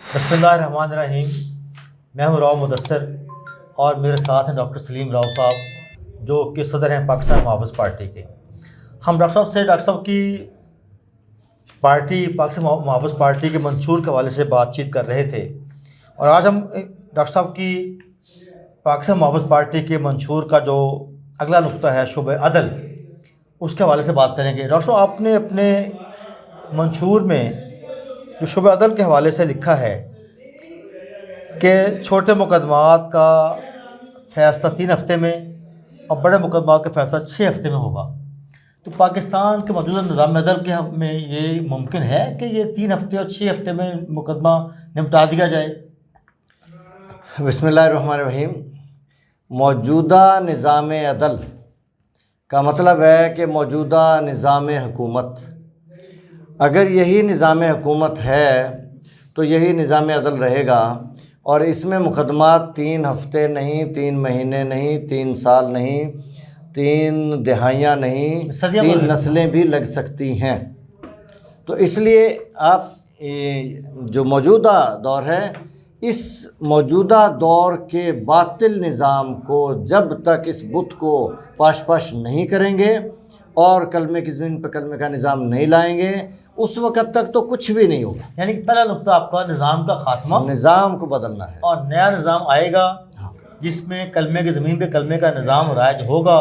بسم اللہ الرحمن الرحیم۔ میں ہوں راؤ مدثر اور میرے ساتھ ہیں ڈاکٹر سلیم راؤ صاحب جو کہ صدر ہیں پاکستان محافظ پارٹی کے۔ ہم ڈاکٹر صاحب کی پارٹی پاکستان محافظ پارٹی کے منشور کے حوالے سے بات چیت کر رہے تھے، اور آج ہم ڈاکٹر صاحب کی پاکستان محافظ پارٹی کے منشور کا جو اگلا نقطہ ہے شعبہ عدل، اس کے حوالے سے بات کریں گے۔ ڈاکٹر صاحب آپ نے اپنے منشور میں جو شعبہ عدل کے حوالے سے لکھا ہے کہ چھوٹے مقدمات کا فیصلہ 3 ہفتے میں اور بڑے مقدمات کا فیصلہ 6 ہفتے میں ہوگا، تو پاکستان کے موجودہ نظام عدل کے میں یہ ممکن ہے کہ یہ 3 ہفتے اور 6 ہفتے میں مقدمہ نمٹا دیا جائے؟ بسم اللہ الرحمن الرحیم۔ موجودہ نظام عدل کا مطلب ہے کہ موجودہ نظام حکومت، اگر یہی نظام حکومت ہے تو یہی نظام عدل رہے گا، اور اس میں مقدمات 3 ہفتے نہیں، 3 مہینے نہیں، 3 سال نہیں، 3 دہائیاں نہیں، 3 نسلیں بھی لگ سکتی ہیں۔ تو اس لیے آپ جو موجودہ دور ہے، اس موجودہ دور کے باطل نظام کو جب تک اس بت کو پاش نہیں کریں گے اور کلمے کی زمین پہ کلمے کا نظام نہیں لائیں گے، اس وقت تک تو کچھ بھی نہیں ہوگا۔ یعنی پہلا نقطہ آپ کا نظام کا خاتمہ، نظام کو بدلنا ہے، اور نیا نظام آئے گا جس میں کلمے کی زمین پہ کلمے کا نظام رائج ہوگا،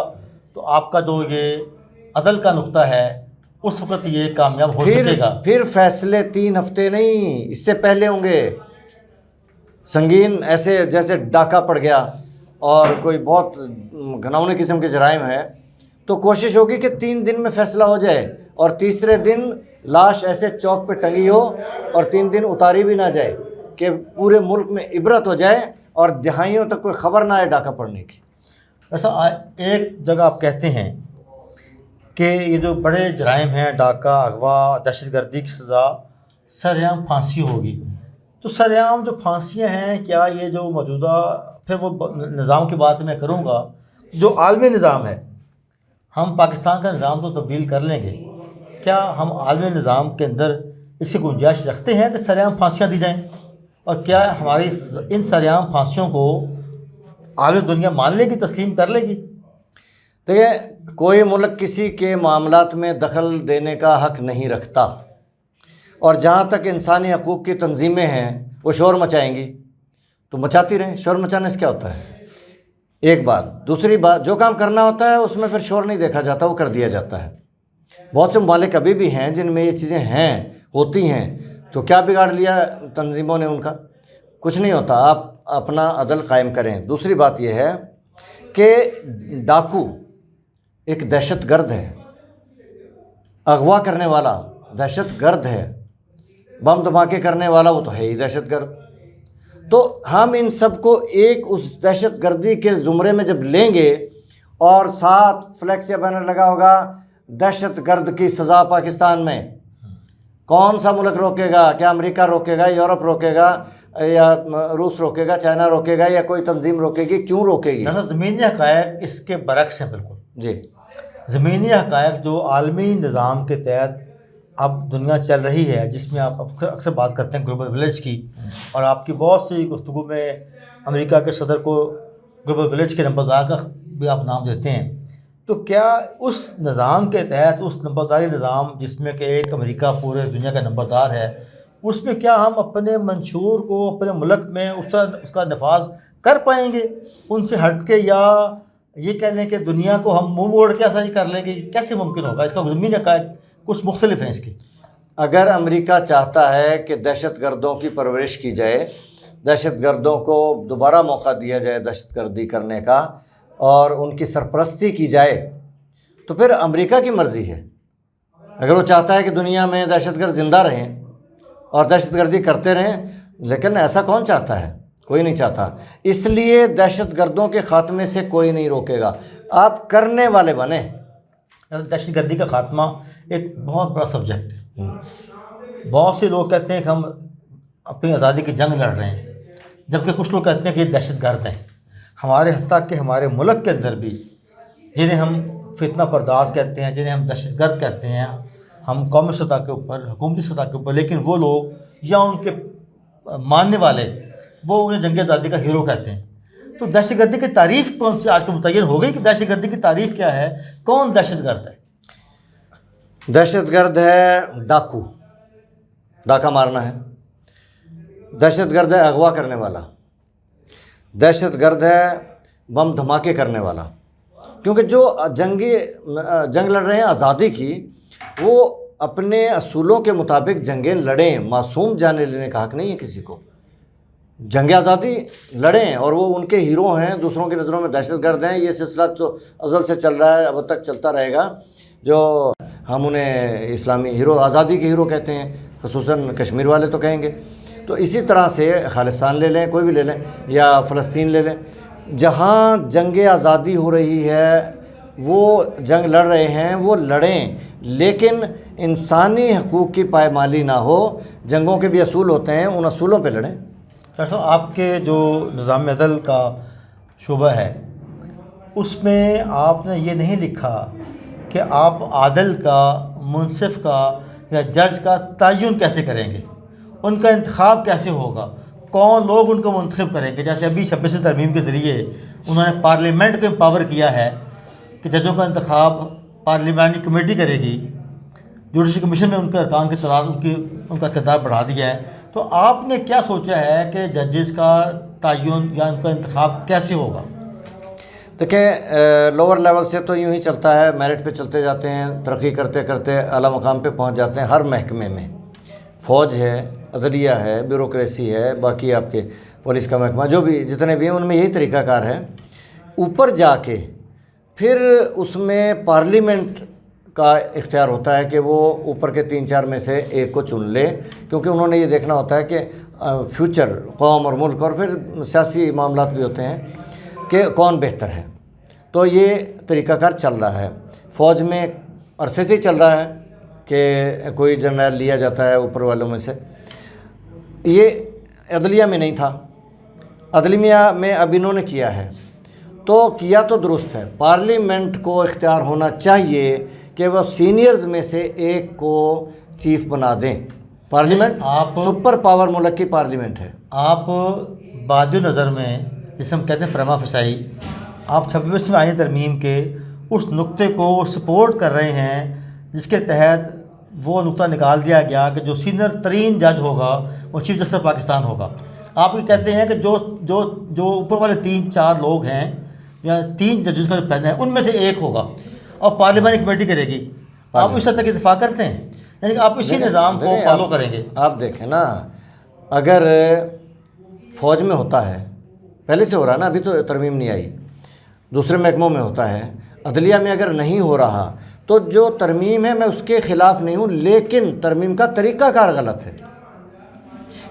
تو آپ کا جو یہ عدل کا نقطہ ہے اس وقت یہ کامیاب ہو سکے گا۔ پھر فیصلے 3 ہفتے نہیں، اس سے پہلے ہوں گے سنگین، ایسے جیسے ڈاکہ پڑ گیا اور کوئی بہت گھناؤنے قسم کے جرائم ہے، تو کوشش ہوگی کہ 3 دن میں فیصلہ ہو جائے، اور تیسرے دن لاش ایسے چوک پہ ٹنگی ہو اور 3 دن اتاری بھی نہ جائے کہ پورے ملک میں عبرت ہو جائے اور دہائیوں تک کوئی خبر نہ آئے ڈاکہ پڑنے کی۔ ایسا ایک جگہ آپ کہتے ہیں کہ یہ جو بڑے جرائم ہیں، ڈاکہ، اغوا، دہشت گردی کی سزا سرعام پھانسی ہوگی، تو سرعام جو پھانسیاں ہیں، کیا یہ جو موجودہ، پھر وہ نظام کی بات میں کروں گا، جو عالمی نظام ہے، ہم پاکستان کا نظام تو تبدیل کر لیں گے، کیا ہم عالمی نظام کے اندر اس کی گنجائش رکھتے ہیں کہ سرعام پھانسیاں دی جائیں؟ اور کیا ہماری ان سرعام پھانسیوں کو عالمی دنیا مان لے گی، تسلیم کر لے گی؟ دیکھیں، کوئی ملک کسی کے معاملات میں دخل دینے کا حق نہیں رکھتا، اور جہاں تک انسانی حقوق کی تنظیمیں ہیں وہ شور مچائیں گی تو مچاتی رہیں، شور مچانے سے کیا ہوتا ہے؟ ایک بات۔ دوسری بات، جو کام کرنا ہوتا ہے اس میں پھر شور نہیں دیکھا جاتا، وہ کر دیا جاتا ہے۔ بہت سے ممالک ابھی بھی ہیں جن میں یہ چیزیں ہوتی ہیں، تو کیا بگاڑ لیا تنظیموں نے ان کا؟ کچھ نہیں ہوتا، آپ اپنا عدل قائم کریں۔ دوسری بات یہ ہے کہ ڈاکو ایک دہشت گرد ہے، اغوا کرنے والا دہشت گرد ہے، بم دھماکے کرنے والا وہ تو ہے ہی دہشت گرد۔ تو ہم ان سب کو ایک اس دہشت گردی کے زمرے میں جب لیں گے، اور ساتھ فلیکس یا بینر لگا ہوگا دہشت گرد کی سزا پاکستان میں، کون سا ملک روکے گا؟ کیا امریکہ روکے گا، یورپ روکے گا، یا روس روکے گا، چائنا روکے گا، یا کوئی تنظیم روکے گی؟ کیوں روکے گی؟ زمینی حقائق اس کے برعکس ہیں بالکل۔ جی، زمینی حقائق جو عالمی نظام کے تحت اب دنیا چل رہی ہے، جس میں آپ اکثر بات کرتے ہیں گلوبل ولیج کی، اور آپ کی بہت سی گفتگو میں امریکہ کے صدر کو گلوبل ولیج کے نمبردار کا بھی آپ نام دیتے ہیں، تو کیا اس نظام کے تحت، اس نمبرداری نظام جس میں کہ ایک امریکہ پورے دنیا کا نمبردار ہے، اس میں کیا ہم اپنے منشور کو اپنے ملک میں اس کا نفاذ کر پائیں گے ان سے ہٹ کے، یا یہ کہہ لیں کہ دنیا کو ہم منہ موڑ کے ایسا ہی کر لیں گے؟ کیسے ممکن ہوگا؟ اس کا زمینی حقائق کچھ مختلف ہیں اس کی۔ اگر امریکہ چاہتا ہے کہ دہشت گردوں کی پرورش کی جائے، دہشت گردوں کو دوبارہ موقع دیا جائے دہشت گردی کرنے کا، اور ان کی سرپرستی کی جائے، تو پھر امریکہ کی مرضی ہے۔ اگر وہ چاہتا ہے کہ دنیا میں دہشت گرد زندہ رہیں اور دہشت گردی کرتے رہیں، لیکن ایسا کون چاہتا ہے؟ کوئی نہیں چاہتا۔ اس لیے دہشت گردوں کے خاتمے سے کوئی نہیں روکے گا، آپ کرنے والے بنیں۔ دہشت گردی کا خاتمہ ایک بہت بڑا سبجیکٹ ہے۔ بہت سے لوگ کہتے ہیں کہ ہم اپنی آزادی کی جنگ لڑ رہے ہیں، جبکہ کچھ لوگ کہتے ہیں کہ یہ دہشت گرد ہیں۔ ہمارے حتیٰ کہ ہمارے ملک کے اندر بھی جنہیں ہم فتنہ پرداز کہتے ہیں، جنہیں ہم دہشت گرد کہتے ہیں، ہم قومی سطح کے اوپر، حکومتی سطح کے اوپر، لیکن وہ لوگ یا ان کے ماننے والے وہ انہیں جنگ آزادی کا ہیرو کہتے ہیں. تو دہشت گردی کی تعریف کون سی آج کو متعین ہو گئی کہ دہشت گردی کی تعریف کیا ہے؟ کون دہشت گرد ہے؟ دہشت گرد ہے ڈاکو، ڈاکہ مارنا ہے. دہشت گرد ہے اغوا کرنے والا. دہشت گرد ہے بم دھماکے کرنے والا. کیونکہ جو جنگ لڑ رہے ہیں آزادی کی، وہ اپنے اصولوں کے مطابق جنگیں لڑیں. معصوم جانے لینے کا حق نہیں ہے کسی کو. جنگ آزادی لڑیں، اور وہ ان کے ہیرو ہیں، دوسروں کی نظروں میں دہشت گرد ہیں. یہ سلسلہ تو ازل سے چل رہا ہے، اب تک چلتا رہے گا. جو ہم انہیں اسلامی ہیرو، آزادی کے ہیرو کہتے ہیں، خصوصاً کشمیر والے تو کہیں گے. تو اسی طرح سے خالصتان لے لیں، کوئی بھی لے لیں، یا فلسطین لے لیں، جہاں جنگ آزادی ہو رہی ہے وہ جنگ لڑ رہے ہیں، وہ لڑیں، لیکن انسانی حقوق کی پائمالی نہ ہو. جنگوں کے بھی اصول ہوتے ہیں، ان اصولوں پہ لڑیں. ڈاکٹر صاحب، آپ کے جو نظام عدل کا شعبہ ہے اس میں آپ نے یہ نہیں لکھا کہ آپ عادل کا، منصف کا یا جج کا تعین کیسے کریں گے، ان کا انتخاب کیسے ہوگا، کون لوگ ان کو منتخب کریں گے. جیسے ابھی 26 ترمیم کے ذریعے انہوں نے پارلیمنٹ کو امپاور کیا ہے کہ ججوں کا انتخاب پارلیمانی کمیٹی کرے گی. جوڈیشل کمیشن میں ان کے ارکان کی تعداد، ان کا کردار بڑھا دیا ہے. تو آپ نے کیا سوچا ہے کہ ججز کا تعین یا ان کا انتخاب کیسے ہوگا؟ دیکھیں، لوور لیول سے تو یوں ہی چلتا ہے، میرٹ پہ چلتے جاتے ہیں، ترقی کرتے کرتے اعلیٰ مقام پہ پہنچ جاتے ہیں. ہر محکمے میں فوج ہے، عدلیہ ہے، بیوروکریسی ہے، باقی آپ کے پولیس کا محکمہ، جو بھی جتنے بھی ہیں ان میں یہی طریقہ کار ہے. اوپر جا کے پھر اس میں پارلیمنٹ کا اختیار ہوتا ہے کہ وہ اوپر کے 3-4 میں سے ایک کو چن لے، کیونکہ انہوں نے یہ دیکھنا ہوتا ہے کہ فیوچر قوم اور ملک، اور پھر سیاسی معاملات بھی ہوتے ہیں کہ کون بہتر ہے. تو یہ طریقہ کار چل رہا ہے. فوج میں عرصے سے ہی چل رہا ہے کہ کوئی جنرل لیا جاتا ہے اوپر والوں میں سے. یہ عدلیہ میں نہیں تھا، عدلیہ میں اب انہوں نے کیا ہے. تو کیا تو درست ہے، پارلیمنٹ کو اختیار ہونا چاہیے کہ وہ سینئرز میں سے ایک کو چیف بنا دیں. پارلیمنٹ آپ سپر پاور ملک کی پارلیمنٹ ہے. آپ باد نظر میں جسے ہم کہتے ہیں پرما فسائی، آپ 26ویں آئینی ترمیم کے اس نقطے کو سپورٹ کر رہے ہیں جس کے تحت وہ نقطہ نکال دیا گیا کہ جو سینئر ترین جج ہوگا وہ چیف جسٹس پاکستان ہوگا. آپ یہ کہتے ہیں کہ جو اوپر والے 3-4 لوگ ہیں یا 3 ججز کا جو پینل ہے ان میں سے ایک ہوگا اور پارلیمانی کمیٹی کرے گی. آپ اس حد تک اتفاق کرتے ہیں، یعنی کہ آپ اسی نظام کو فالو کریں گے؟ آپ دیکھیں نا، اگر فوج میں ہوتا ہے، پہلے سے ہو رہا ہے نا، ابھی تو ترمیم نہیں آئی، دوسرے محکموں میں ہوتا ہے، عدلیہ میں اگر نہیں ہو رہا تو جو ترمیم ہے میں اس کے خلاف نہیں ہوں، لیکن ترمیم کا طریقہ کار غلط ہے.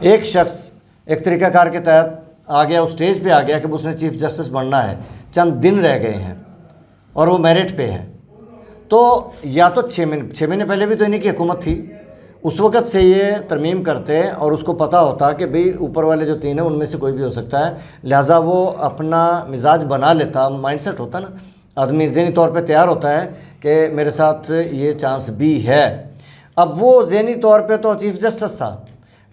ایک شخص ایک طریقہ کار کے تحت آ گیا، اس اسٹیج پہ آ گیا کہ اس نے چیف جسٹس بننا ہے، چند دن رہ گئے ہیں اور وہ میرٹ پہ ہے، تو یا تو 6 مہینے پہلے بھی تو انہیں کی حکومت تھی، اس وقت سے یہ ترمیم کرتے اور اس کو پتہ ہوتا کہ بھئی اوپر والے جو 3 ہیں ان میں سے کوئی بھی ہو سکتا ہے، لہٰذا وہ اپنا مزاج بنا لیتا. مائنڈ سیٹ ہوتا نا، آدمی ذہنی طور پہ تیار ہوتا ہے کہ میرے ساتھ یہ چانس بھی ہے. اب وہ ذہنی طور پہ تو چیف جسٹس تھا،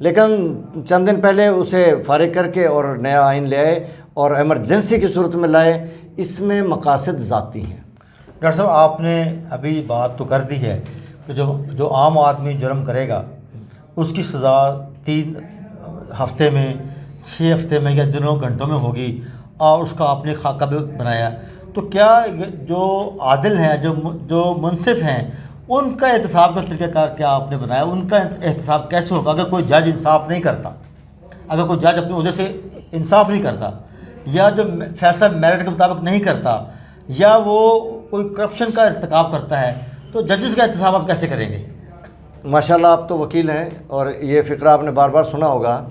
لیکن چند دن پہلے اسے فارغ کر کے اور نیا آئین لے آئے اور ایمرجنسی کی صورت میں لائے. اس میں مقاصد ذاتی ہیں. ڈاکٹر صاحب، آپ نے ابھی بات تو کر دی ہے کہ جو عام آدمی جرم کرے گا اس کی سزا 3 ہفتے میں، 6 ہفتے میں یا دنوں گھنٹوں میں ہوگی، اور اس کا آپ نے خاکہ بھی بنایا. تو کیا جو عادل ہیں، جو منصف ہیں، ان کا احتساب کا طریقہ کار کیا آپ نے بنایا؟ ان کا احتساب کیسے ہوگا اگر کوئی جج انصاف نہیں کرتا، اگر کوئی جج اپنے عہدے سے انصاف نہیں کرتا، یا جو فیصلہ میرٹ کے مطابق نہیں کرتا، یا وہ کوئی کرپشن کا ارتکاب کرتا ہے، تو ججز کا احتساب آپ کیسے کریں گے؟ ماشاءاللہ آپ تو وکیل ہیں، اور یہ فقرہ آپ نے بار بار سنا ہوگا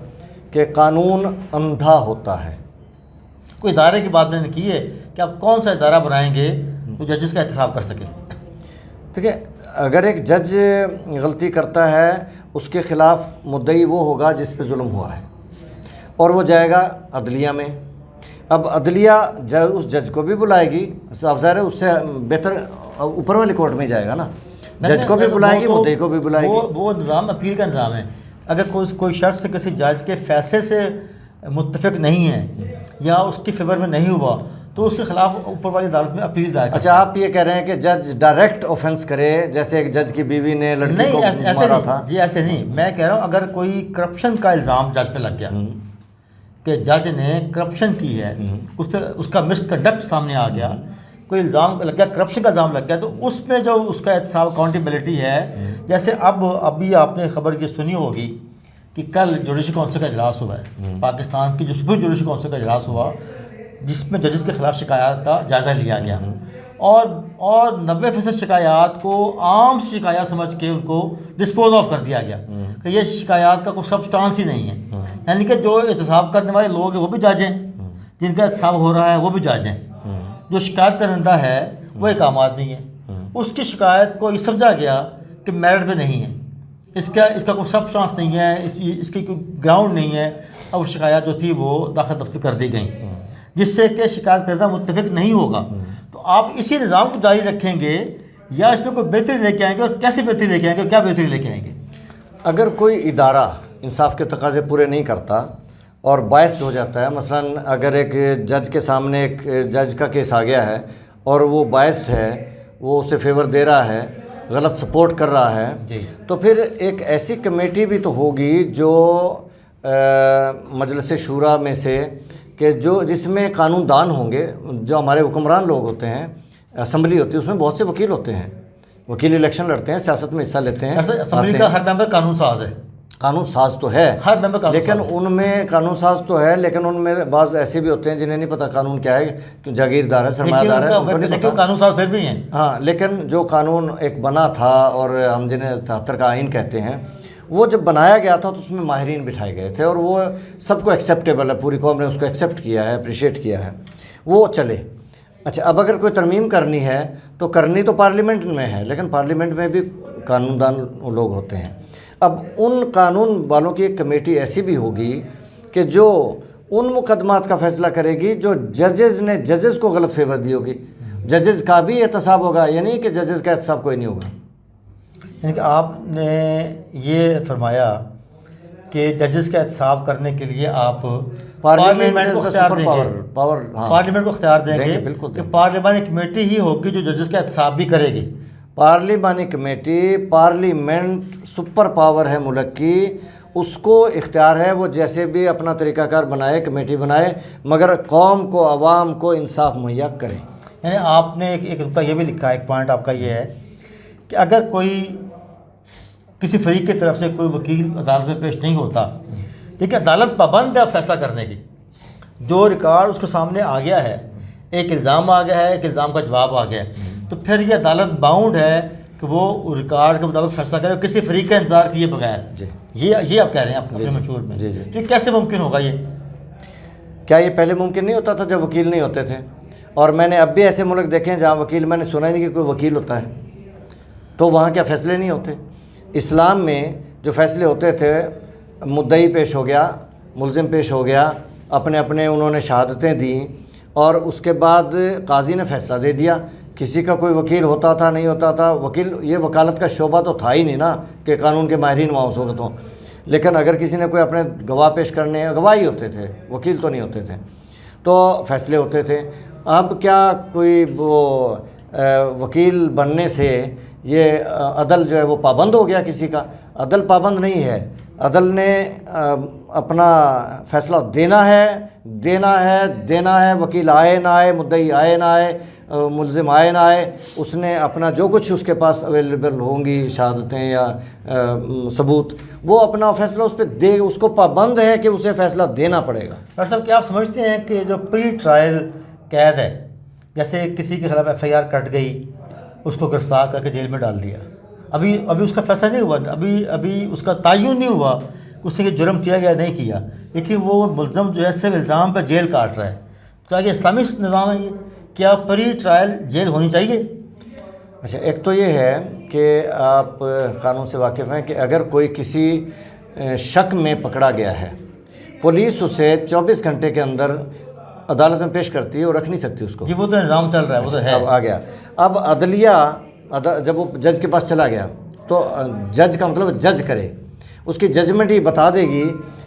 کہ قانون اندھا ہوتا ہے. کوئی ادارے کی بات میں نے کی ہے کہ آپ کون سا ادارہ بنائیں گے جو ججز کا احتساب کر سکے؟ دیکھیں، اگر ایک جج غلطی کرتا ہے اس کے خلاف مدعی وہ ہوگا جس پہ ظلم ہوا ہے، اور وہ جائے گا عدلیہ میں. اب عدلیہ اس جج کو بھی بلائے گی، صاف ظاہر ہے اس سے بہتر اوپر والی کورٹ میں جائے گا نا، جج کو بھی بلائے گی، مدعی کو بھی بلائے گی. وہ نظام اپیل کا نظام ہے. اگر کوئی شخص کسی جج کے فیصلے سے متفق نہیں ہے یا اس کے فیور میں نہیں ہوا تو اس کے خلاف اوپر والی عدالت میں اپیل دائر. اچھا آپ یہ کہہ رہے ہیں کہ جج ڈائریکٹ آفینس کرے، جیسے ایک جج کی بیوی نے لڑکی کو مارا تھا؟ جی ایسے نہیں، میں کہہ رہا ہوں اگر کوئی کرپشن کا الزام جج پہ لگ گیا کہ جج نے کرپشن کی ہے، اس پہ اس کا مس کنڈکٹ سامنے آ گیا، کوئی الزام لگ گیا، کرپشن کا الزام لگ گیا، تو اس میں جو اس کا احتساب اکاؤنٹیبلٹی ہے، جیسے ابھی آپ نے خبر یہ سنی ہوگی کہ کل جوڈیشل کونسل کا اجلاس ہوا ہے، پاکستان کی جو سپریم جوڈیشل کونسل کا اجلاس ہوا، جس میں ججز کے خلاف شکایات کا جائزہ لیا گیا، اور 90% شکایات کو عام شکایات سمجھ کے ان کو ڈسپوز آف کر دیا گیا کہ یہ شکایات کا کوئی سبسٹانس ہی نہیں ہے. یعنی کہ جو احتساب کرنے والے لوگ ہیں وہ بھی جج ہیں، جن کا احتساب ہو رہا ہے وہ بھی جج ہیں، جو شکایت کرندہ ہے وہ ایک عام آدمی ہے. اس کی شکایت کو یہ سمجھا گیا کہ میرٹ پہ نہیں ہے، اس کا کوئی سبسٹانس نہیں ہے، اس کی کوئی گراؤنڈ نہیں ہے، اور وہ شکایات جو تھی وہ داخل دفتر کر دی گئیں، جس سے کہ شکایت کردہ متفق نہیں ہوگا. تو آپ اسی نظام کو جاری رکھیں گے یا اس میں کوئی بہتری لے کے آئیں گے، اور کیسے بہتری لے کے آئیں گے، اور کیا بہتری لے کے آئیں گے؟ اگر کوئی ادارہ انصاف کے تقاضے پورے نہیں کرتا اور بائسڈ ہو جاتا ہے، مثلا اگر ایک جج کے سامنے ایک جج کا کیس آ گیا ہے اور وہ بائسڈ ہے، وہ اسے فیور دے رہا ہے، غلط سپورٹ کر رہا ہے، جی تو پھر ایک ایسی کمیٹی بھی تو ہوگی جو مجلس شورا میں سے کہ جس میں قانون دان ہوں گے، جو ہمارے حکمران لوگ ہوتے ہیں، اسمبلی ہوتی ہے، اس میں بہت سے وکیل ہوتے ہیں، وکیل الیکشن لڑتے ہیں، سیاست میں حصہ لیتے ہیں. اسمبلی کا ہر ممبر قانون ساز ہے، قانون ساز تو ہے، ہر ممبر قانون لیکن ان میں قانون ساز تو ہے، لیکن ان میں بعض ایسے بھی ہوتے ہیں جنہیں نہیں پتہ قانون کیا ہے، کہ جاگیردار ہے، سرمایہ دار ہے، لیکن قانون ساز پھر بھی ہیں. ہاں، لیکن جو قانون ایک بنا تھا اور ہم جنہیں 73 کا آئین کہتے ہیں، وہ جب بنایا گیا تھا تو اس میں ماہرین بٹھائے گئے تھے اور وہ سب کو ایکسیپٹیبل ہے، پوری قوم نے اس کو ایکسیپٹ کیا ہے، اپریشیٹ کیا ہے، وہ چلے. اچھا اب اگر کوئی ترمیم کرنی ہے تو کرنی تو پارلیمنٹ میں ہے، لیکن پارلیمنٹ میں بھی قانون دان لوگ ہوتے ہیں. اب ان قانون والوں کی ایک کمیٹی ایسی بھی ہوگی کہ جو ان مقدمات کا فیصلہ کرے گی جو ججز کو غلط فیور دی ہوگی. ججز کا بھی احتساب ہوگا، یہ نہیں کہ ججز کا احتساب کوئی نہیں ہوگا. یعنی کہ آپ نے یہ فرمایا کہ ججز کا احتساب کرنے کے لیے آپ پارلیمنٹ کو اختیار دیں گے، پارلیمنٹ کو اختیار دیں گے کہ پارلیمانی کمیٹی ہی ہوگی جو ججز کا احتساب بھی کرے گی. پارلیمانی کمیٹی، پارلیمنٹ سپر پاور ہے ملک کی، اس کو اختیار ہے وہ جیسے بھی اپنا طریقہ کار بنائے، کمیٹی بنائے، مگر قوم کو، عوام کو انصاف مہیا کرے. یعنی آپ نے ایک نقطہ یہ بھی لکھا ہے، ایک پوائنٹ آپ کا یہ ہے کہ اگر کوئی کسی فریق کی طرف سے کوئی وکیل عدالت میں پیش نہیں ہوتا، لیکن عدالت پابند ہے فیصلہ کرنے کی، جو ریکارڈ اس کے سامنے آ گیا ہے، ایک الزام آ گیا ہے، ایک الزام کا جواب آ گیا ہے، تو پھر یہ عدالت باؤنڈ ہے کہ وہ ریکارڈ کے مطابق فیصلہ کرے کسی فریق کا انتظار کیے بغیر. یہ آپ کہہ رہے ہیں آپ اپنے منشور میں. تو یہ کیسے ممکن ہوگا؟ یہ کیا یہ پہلے ممکن نہیں ہوتا تھا جب وکیل نہیں ہوتے تھے؟ اور میں نے اب بھی ایسے ملک دیکھے ہیں جہاں وکیل، میں نے سنا ہی نہیں کہ کوئی وکیل ہوتا ہے، تو وہاں کیا فیصلے نہیں ہوتے؟ اسلام میں جو فیصلے ہوتے تھے، مدعی پیش ہو گیا، ملزم پیش ہو گیا، اپنے انہوں نے شہادتیں دیں اور اس کے بعد قاضی نے فیصلہ دے دیا. کسی کا کوئی وکیل ہوتا تھا نہیں ہوتا تھا، وکیل یہ وکالت کا شعبہ تو تھا ہی نہیں نا کہ قانون کے ماہرین وہاں اس وقت ہوں، لیکن اگر کسی نے کوئی اپنے گواہ پیش کرنے، گواہی ہوتے تھے، وکیل تو نہیں ہوتے تھے، تو فیصلے ہوتے تھے. اب کیا کوئی وہ وکیل بننے سے یہ عدل جو ہے وہ پابند ہو گیا کسی کا؟ عدل پابند نہیں ہے. عدل نے اپنا فیصلہ دینا ہے، وکیل آئے نہ آئے، مدعی آئے نہ آئے، ملزم آئے نہ آئے، اس نے اپنا جو کچھ اس کے پاس اویلیبل ہوں گی، شہادتیں یا ثبوت، وہ اپنا فیصلہ اس پہ دے، اس کو پابند ہے کہ اسے فیصلہ دینا پڑے گا. ڈاکٹر صاحب کیا آپ سمجھتے ہیں کہ جو پری ٹرائل قید ہے، جیسے کسی کے خلاف ایف آئی آر کٹ گئی، اس کو گرفتار کر کے جیل میں ڈال دیا، ابھی اس کا فیصلہ نہیں ہوا، ابھی اس کا تعین نہیں ہوا کہ اس نے یہ جرم کیا یا نہیں کیا، لیکن وہ ملزم جو ہے صرف الزام پہ جیل کاٹ رہا ہے، کیا یہ اسلامی نظام ہے؟ یہ کیا پری ٹرائل جیل ہونی چاہیے؟ اچھا، ایک تو یہ ہے کہ آپ قانون سے واقف ہیں کہ اگر کوئی کسی شک میں پکڑا گیا ہے، پولیس اسے 24 گھنٹے کے اندر عدالت میں پیش کرتی ہے اور رکھ نہیں سکتی اس کو. جی وہ تو نظام چل رہا ہے، وہ تو ہے. اب آ گیا، اب عدلیہ جب وہ جج کے پاس چلا گیا تو جج کا مطلب جج کرے، اس کی ججمنٹ ہی بتا دے گی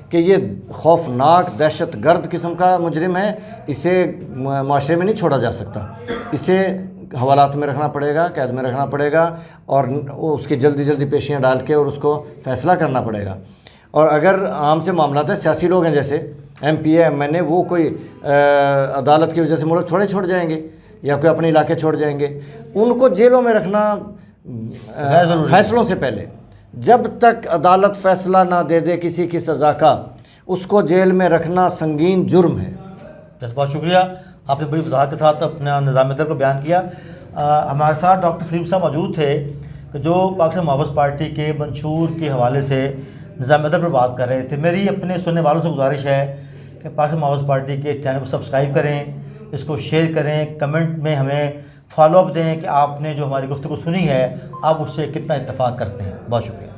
کہ یہ خوفناک دہشت گرد قسم کا مجرم ہے، اسے معاشرے میں نہیں چھوڑا جا سکتا، اسے حوالات میں رکھنا پڑے گا، قید میں رکھنا پڑے گا، اور اس کی جلدی جلدی پیشیاں ڈال کے اور اس کو فیصلہ کرنا پڑے گا۔ اور اگر عام سے معاملات ہیں، سیاسی لوگ ہیں جیسے M P A M N A, وہ کوئی عدالت کی وجہ سے ملک تھوڑے چھوڑ جائیں گے یا کوئی اپنے علاقے چھوڑ جائیں گے، ان کو جیلوں میں رکھنا فیصلوں سے پہلے، جب تک عدالت فیصلہ نہ دے دے کسی کی سزا کا، اس کو جیل میں رکھنا سنگین جرم ہے۔ بہت شکریہ، آپ نے بڑی وضاحت کے ساتھ اپنا نظام در کو بیان کیا۔ ہمارے ساتھ ڈاکٹر سلیم صاحب موجود تھے کہ جو پاکستان محافظ پارٹی کے منشور کے حوالے سے نظام در پر بات کر رہے تھے۔ میری اپنے سننے والوں سے گزارش ہے کہ پاکستان محافظ پارٹی کے چینل کو سبسکرائب کریں، اس کو شیئر کریں، کمنٹ میں ہمیں فالو اپ دیں کہ آپ نے جو ہماری گفتگو سنی ہے آپ اس سے کتنا اتفاق کرتے ہیں۔ بہت شکریہ۔